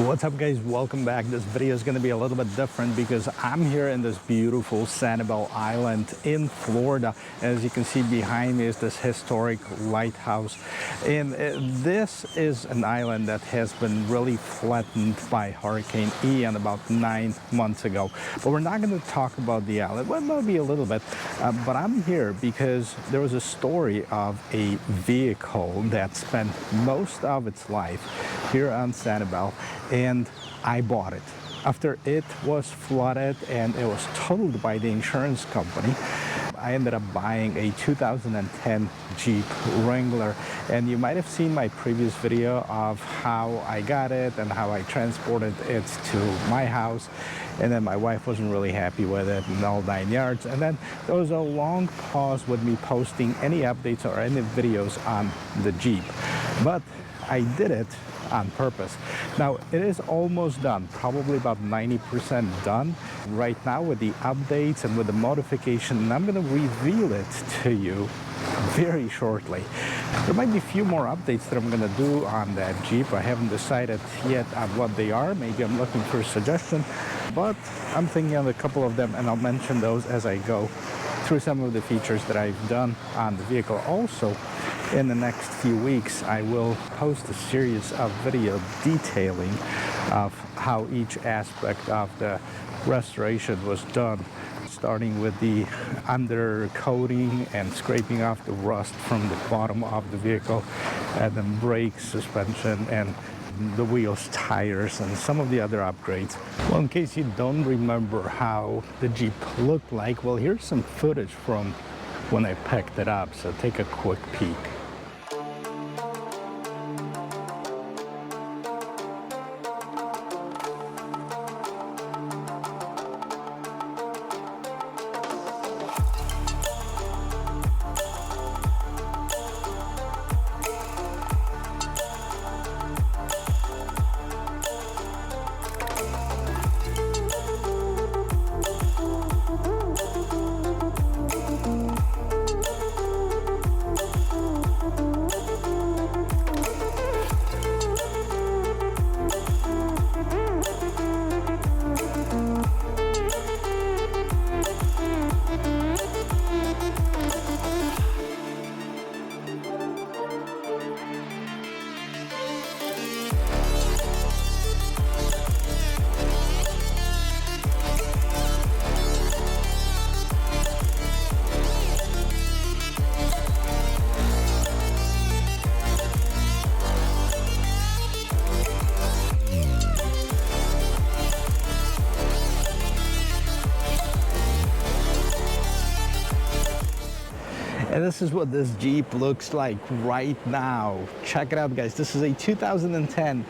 What's up guys, welcome back. This video is going to be a little bit different because I'm here in this beautiful Sanibel Island in Florida. As you can see behind me is this historic lighthouse, and this is an island that has been really flattened by Hurricane Ian about 9 months ago. But we're not going to talk about the island. Well, maybe a little bit, but I'm here because there was a story of a vehicle that spent most of its life here on Sanibel, and I bought it after it was flooded and it was totaled by the insurance company. I ended up buying a 2010 Jeep Wrangler, and you might have seen my previous video of how I got it and how I transported it to my house, and then my wife wasn't really happy with it and all 9 yards, and then there was a long pause with me posting any updates or any videos on the Jeep. But I did it on purpose. Now it is almost done, probably about 90% done right now with the updates and with the modification, and I'm going to reveal it to you very shortly. There might be a few more updates that I'm going to do on that Jeep. I haven't decided yet on what they are. Maybe I'm looking for a suggestion, but I'm thinking of a couple of them, and I'll mention those as I go through some of the features that I've done on the vehicle. Also, in the next few weeks, I will post a series of video detailing of how each aspect of the restoration was done, starting with the undercoating and scraping off the rust from the bottom of the vehicle, and then brakes, suspension, and the wheels, tires, and some of the other upgrades. Well, in case you don't remember how the Jeep looked like, well, here's some footage from when I picked it up, so take a quick peek. And this is what this Jeep looks like right now. Check it out, guys. This is a 2010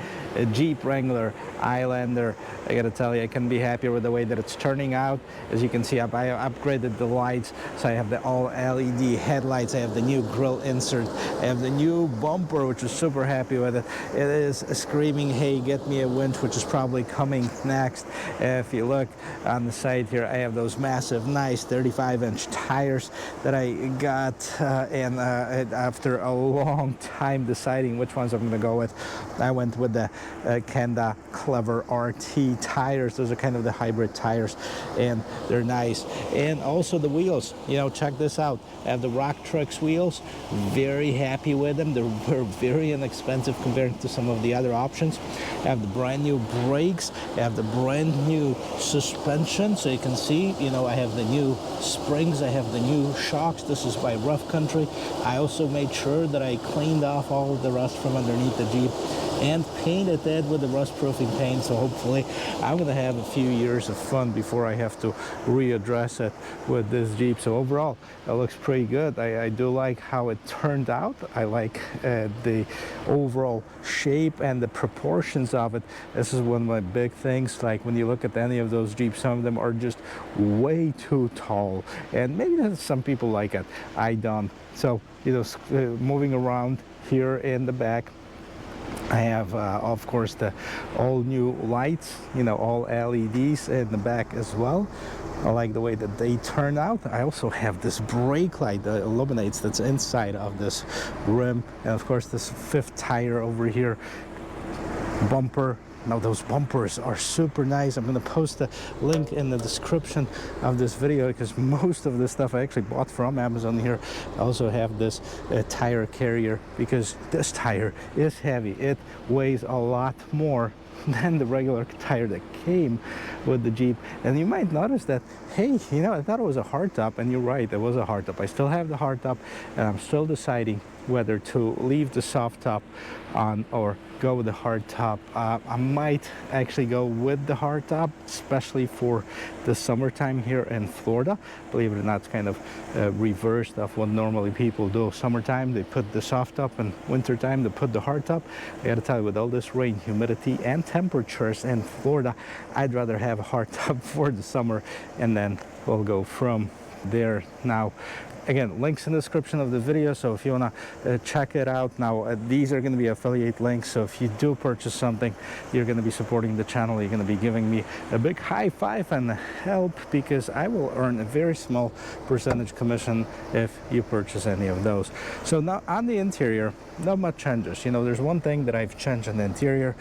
Jeep Wrangler Islander. I gotta tell you, I couldn't be happier with the way that it's turning out. As you can see, I upgraded the lights, so I have the all LED headlights, I have the new grille insert, I have the new bumper, which is super happy with it. It is screaming, hey, get me a winch, which is probably coming next. If you look on the side here, I have those massive, nice 35-inch tires that I got, and after a long time deciding which ones I'm gonna go with, I went with the Kenda Clever RT tires. Those are kind of the hybrid tires, and they're nice. And also the wheels, you know, check this out. I have the Rock Trucks wheels. Very happy with them. They're very inexpensive compared to some of the other options. I have the brand new brakes. I have the brand new suspension, so you can see, you know, I have the new springs. I have the new shocks. This is by Rough Country. I also made sure that I cleaned off all of the rust from underneath the Jeep and painted it with the rust-proofing paint, so hopefully I'm going to have a few years of fun before I have to readdress it with this Jeep. So overall, it looks pretty good. I do like how it turned out. I like the overall shape and the proportions of it. This is one of my big things. Like when you look at any of those Jeeps, some of them are just way too tall, and maybe some people like it. I don't. So, you know, moving around here in the back, I have, of course, the all new lights, you know, all LEDs in the back as well. I like the way that they turn out. I also have this brake light that illuminates that's inside of this rim. And of course, this fifth tire over here, bumper, Now those bumpers are super nice. I'm gonna post a link in the description of this video because most of this stuff I actually bought from Amazon here. I also have this tire carrier because this tire is heavy. It weighs a lot more than the regular tire that came with the Jeep. And you might notice that, hey, you know, I thought it was a hardtop, and you're right, it was a hardtop. I still have the hardtop, and I'm still deciding whether to leave the soft top on or go with the hard top. I might actually go with the hard top, especially for the summertime here in Florida. Believe it or not, it's kind of reversed of what normally people do. Summertime, they put the soft top, and wintertime, they put the hard top. I gotta tell you, with all this rain, humidity, and temperatures in Florida, I'd rather have a hard top for the summer, and then we'll go from there. Now, again, links in the description of the video, so if you want to check it out. Now, these are going to be affiliate links, so if you do purchase something, you're going to be supporting the channel. You're going to be giving me a big high five and help, because I will earn a very small percentage commission if you purchase any of those. So now on the interior, not much changes. You know, there's one thing that I've changed in the interior,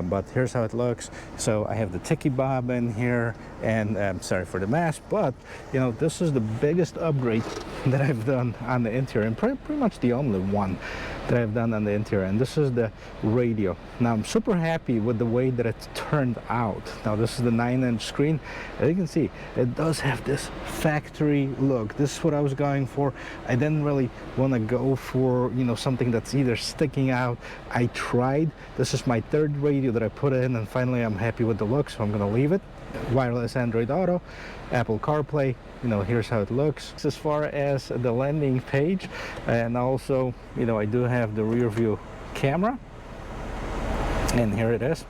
but here's how it looks. So I have the Tiki Bob in here, and sorry for the mess, but you know, this is the biggest upgrade that I've done on the interior, and pretty much the only one that I've done on the interior, and this is the radio. Now I'm super happy with the way that it turned out. Now this is the 9-inch screen. As you can see, it does have this factory look. This is what I was going for. I didn't really want to go for, you know, something that's either sticking out. I tried. This is my third radio that I put in, and finally I'm happy with the look, so I'm gonna leave it. Wireless Android Auto, Apple CarPlay. You know, here's how it looks as far as the landing page. And also, you know, I do have the rear view camera, and here it is.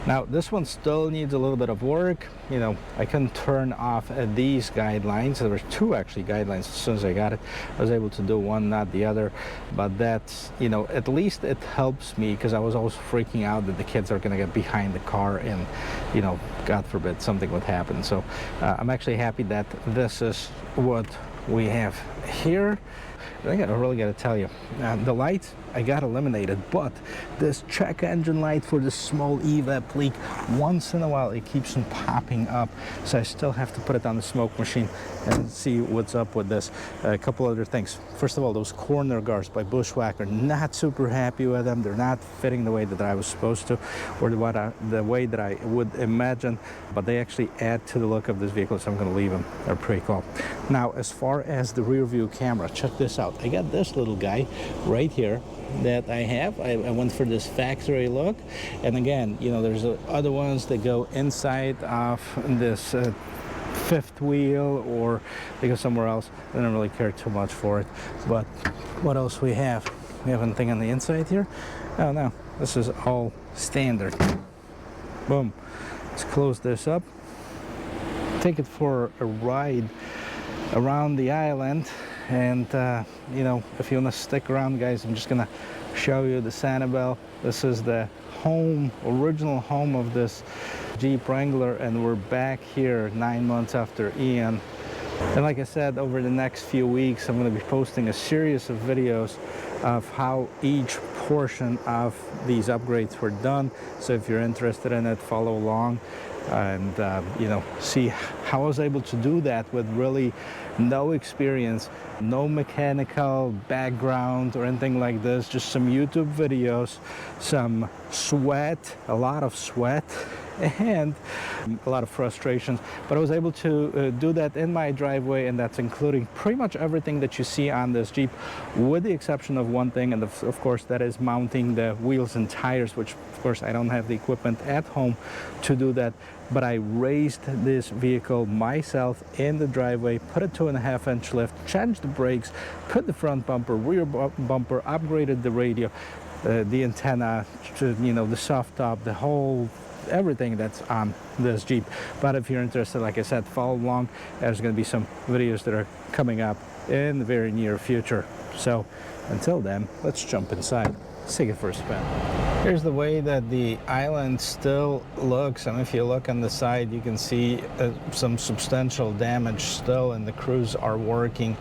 Now this one still needs a little bit of work. You know, I couldn't turn off these guidelines. There were two actually guidelines. As soon as I got it, I was able to do one, not the other. But that's, you know, at least it helps me, because I was always freaking out that the kids are gonna get behind the car and, you know, God forbid something would happen. So I'm actually happy that this is what we have here. I really got to tell you, the lights I got eliminated, but this check engine light for this small evap leak, once in a while it keeps on popping up, so I still have to put it on the smoke machine and see what's up with this. A couple other things. First of all, those corner guards by Bushwhacker, not super happy with them. They're not fitting the way that I was supposed to, or the way that I would imagine, but they actually add to the look of this vehicle, so I'm going to leave them. They're pretty cool. Now, as far as the rear view camera, check this out. I got this little guy right here that I have. I went for this factory look, and again, you know, there's other ones that go inside of this fifth wheel, or they go somewhere else. I don't really care too much for it. But what else we have? We have anything on the inside here? Oh no, this is all standard. Boom. Let's close this up, take it for a ride around the island. And you know, if you want to stick around, guys, I'm just gonna show you the Sanibel. This is the home, original home of this Jeep Wrangler, and we're back here 9 months after Ian. And like I said, over the next few weeks, I'm going to be posting a series of videos of how each portion of these upgrades were done. So if you're interested in it, follow along and you know, see how I was able to do that with really no experience, no mechanical background or anything like this, just some YouTube videos, some sweat, a lot of sweat, and a lot of frustrations, but I was able to do that in my driveway, and that's including pretty much everything that you see on this Jeep, with the exception of one thing, and of course that is mounting the wheels and tires, which of course I don't have the equipment at home to do that. But I raised this vehicle myself in the driveway, put a 2.5-inch lift, changed the brakes, put the front bumper, rear bumper, upgraded the radio, the antenna, you know, the soft top, the whole everything that's on this Jeep. But if you're interested, like I said, follow along. There's going to be some videos that are coming up in the very near future. So until then, let's jump inside. Let's take it for a spin. Here's the way that the island still looks, and if you look on the side, you can see some substantial damage still, and the crews are working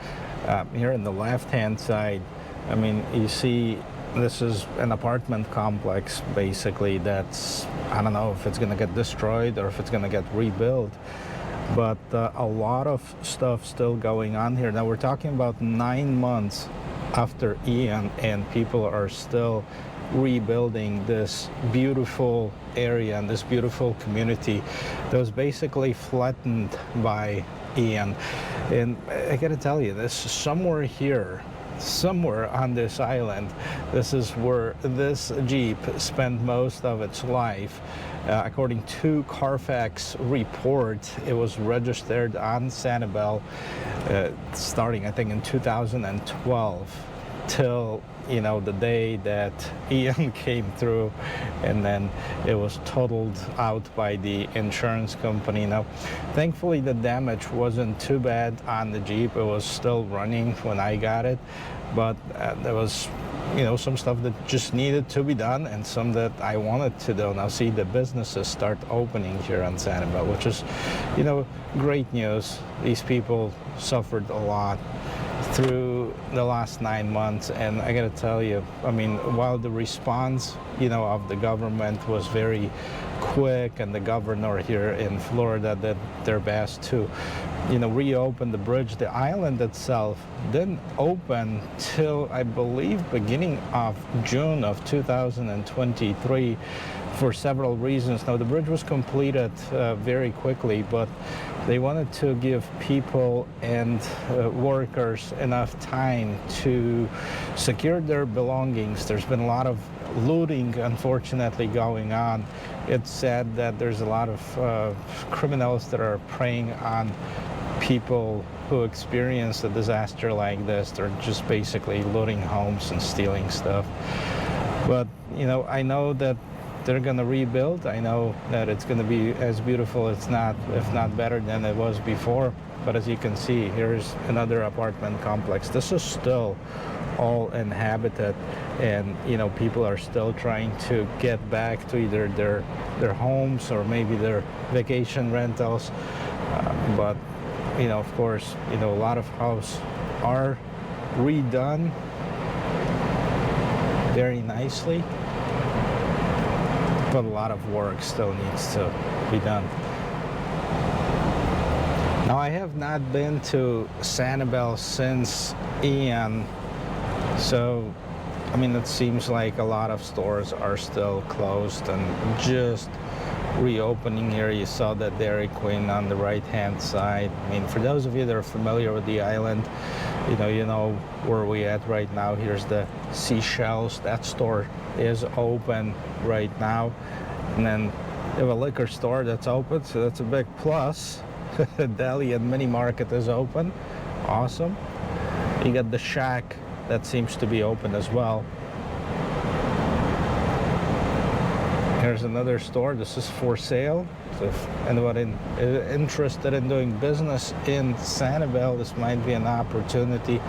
here on the left-hand side. I mean, you see this is an apartment complex, basically, that's, I don't know if it's going to get destroyed or if it's going to get rebuilt. But a lot of stuff still going on here. Now we're talking about 9 months after Ian, and people are still rebuilding this beautiful area and this beautiful community that was basically flattened by Ian. And I gotta tell you, this somewhere here, somewhere on this island, this is where this Jeep spent most of its life. According to Carfax report, it was registered on Sanibel starting, I think, in 2012 till, you know, the day that Ian came through, and then it was totaled out by the insurance company. Now, thankfully, the damage wasn't too bad on the Jeep. It was still running when I got it, but there was, you know, some stuff that just needed to be done and some that I wanted to do. Now, see, the businesses start opening here on Sanibel, which is, you know, great news. These people suffered a lot through the last 9 months, and I gotta tell you, I mean, while the response, you know, of the government was very quick, and the governor here in Florida did their best to, you know, reopen the bridge, the island itself didn't open till, I believe, beginning of June of 2023 for several reasons. Now, the bridge was completed very quickly, but they wanted to give people and workers enough time to secure their belongings. There's been a lot of looting, unfortunately, going on. It's sad that there's a lot of criminals that are preying on people who experience a disaster like this. They're just basically looting homes and stealing stuff. But, you know, I know that they're going to rebuild. I know that it's going to be as beautiful, if not better than it was before. But as you can see, here's another apartment complex. This is still all inhabited, and, you know, people are still trying to get back to either their homes or maybe their vacation rentals. But, you know, of course, you know, a lot of houses are redone very nicely, but a lot of work still needs to be done. Now, I have not been to Sanibel since Ian, so, I mean, it seems like a lot of stores are still closed and just reopening here. You saw that Dairy Queen on the right-hand side. I mean, for those of you that are familiar with the island, you know where we at right now. Here's the Seashells. That store is open right now. And then you have a liquor store that's open, so that's a big plus. Deli and Mini Market is open. Awesome. You got the Shack that seems to be open as well. Here's another store. This is for sale. So if anybody is interested in doing business in Sanibel, this might be an opportunity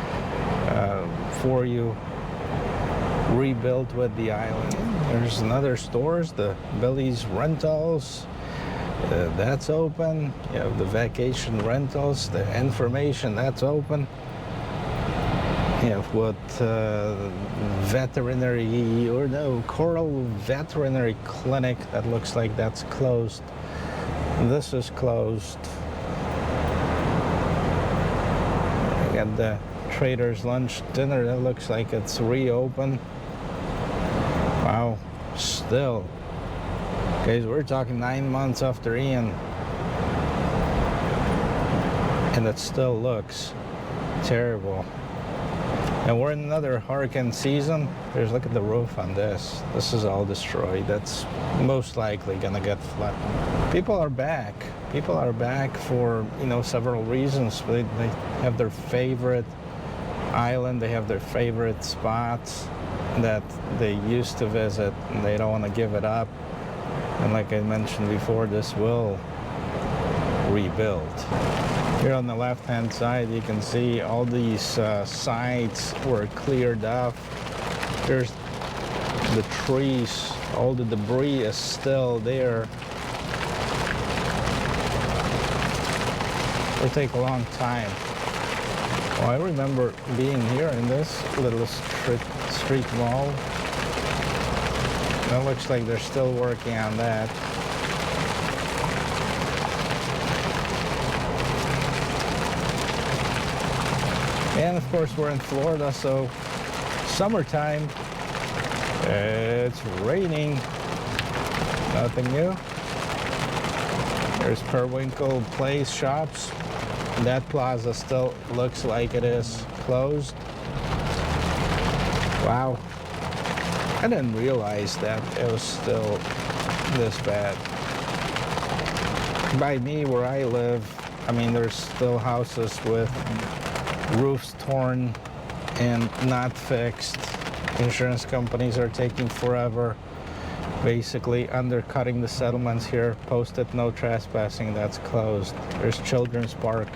for you. Rebuilt with the island. There's another stores, the Billy's Rentals. That's open. You have the vacation rentals, the information, that's open. You have what veterinary, or no, Coral Veterinary Clinic, that looks like that's closed. This is closed. You got the Trader's Lunch Dinner, that looks like it's reopened. Wow, still. Guys, we're talking 9 months after Ian, and it still looks terrible. And we're in another hurricane season. Look at the roof on this. This is all destroyed. That's most likely gonna get flattened. People are back. People are back for, you know, several reasons. They have their favorite island. They have their favorite spots that they used to visit, and they don't want to give it up. And like I mentioned before, this will rebuild. Here on the left-hand side, you can see all these sides were cleared up. Here's the trees. All the debris is still there. It'll take a long time. Well, I remember being here in this little street wall. It looks like they're still working on that. And of course we're in Florida, so summertime. It's raining. Nothing new. There's Periwinkle Place shops. That plaza still looks like it is closed. Wow. I didn't realize that it was still this bad. By me, where I live, I mean, there's still houses with roofs torn and not fixed. Insurance companies are taking forever, basically undercutting the settlements here. Posted no trespassing, that's closed. There's Children's Park,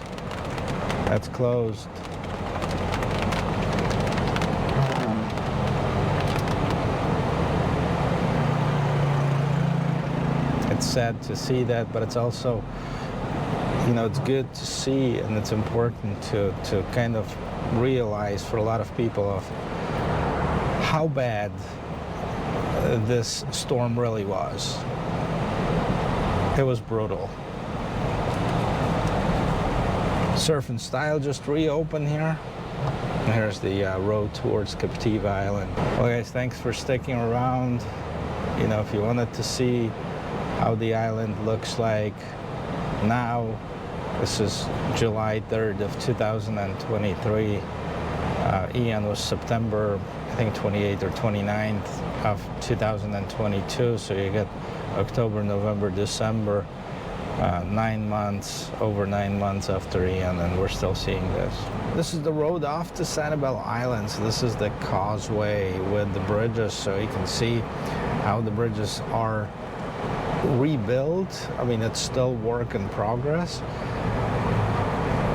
that's closed. It's sad to see that, but it's also, you know, it's good to see, and it's important to kind of realize for a lot of people of how bad this storm really was. It was brutal. Surf and Style just reopened here. And here's the road towards Captiva Island. Well guys, thanks for sticking around. You know, if you wanted to see how the island looks like now, this is July 3rd of 2023. Ian was September, I think 28th or 29th of 2022. So you get October, November, December, 9 months, over 9 months after Ian, and we're still seeing this. This is the road off to Sanibel Island. So this is the causeway with the bridges. So you can see how the bridges are rebuilt. I mean, it's still work in progress.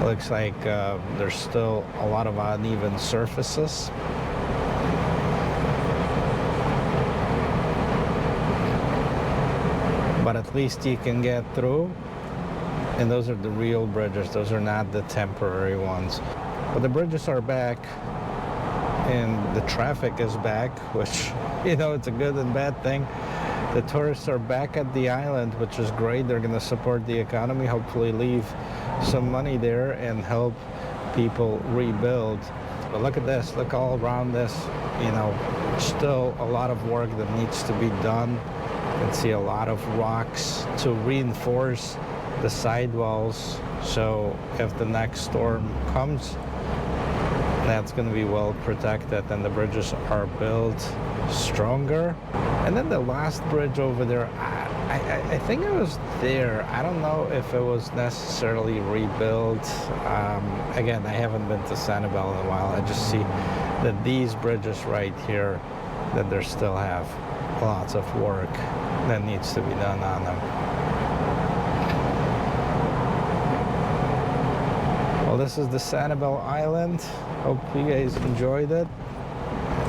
Looks like there's still a lot of uneven surfaces. But at least you can get through. And those are the real bridges. Those are not the temporary ones. But the bridges are back. And the traffic is back, which, you know, it's a good and bad thing. The tourists are back at the island, which is great. They're going to support the economy, hopefully leave some money there and help people rebuild. But look at this, look all around this, you know, still a lot of work that needs to be done. You can see a lot of rocks to reinforce the sidewalls. So if the next storm comes, that's going to be well protected, and the bridges are built stronger. And then the last bridge over there, I think it was there. I don't know if it was necessarily rebuilt. Again, I haven't been to Sanibel in a while. I just see that these bridges right here, that they still have lots of work that needs to be done on them. Well, this is the Sanibel Island. Hope you guys enjoyed it.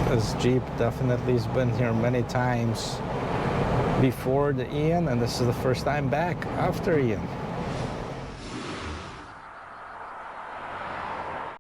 This Jeep definitely has been here many times before the Ian, and this is the first time back after Ian.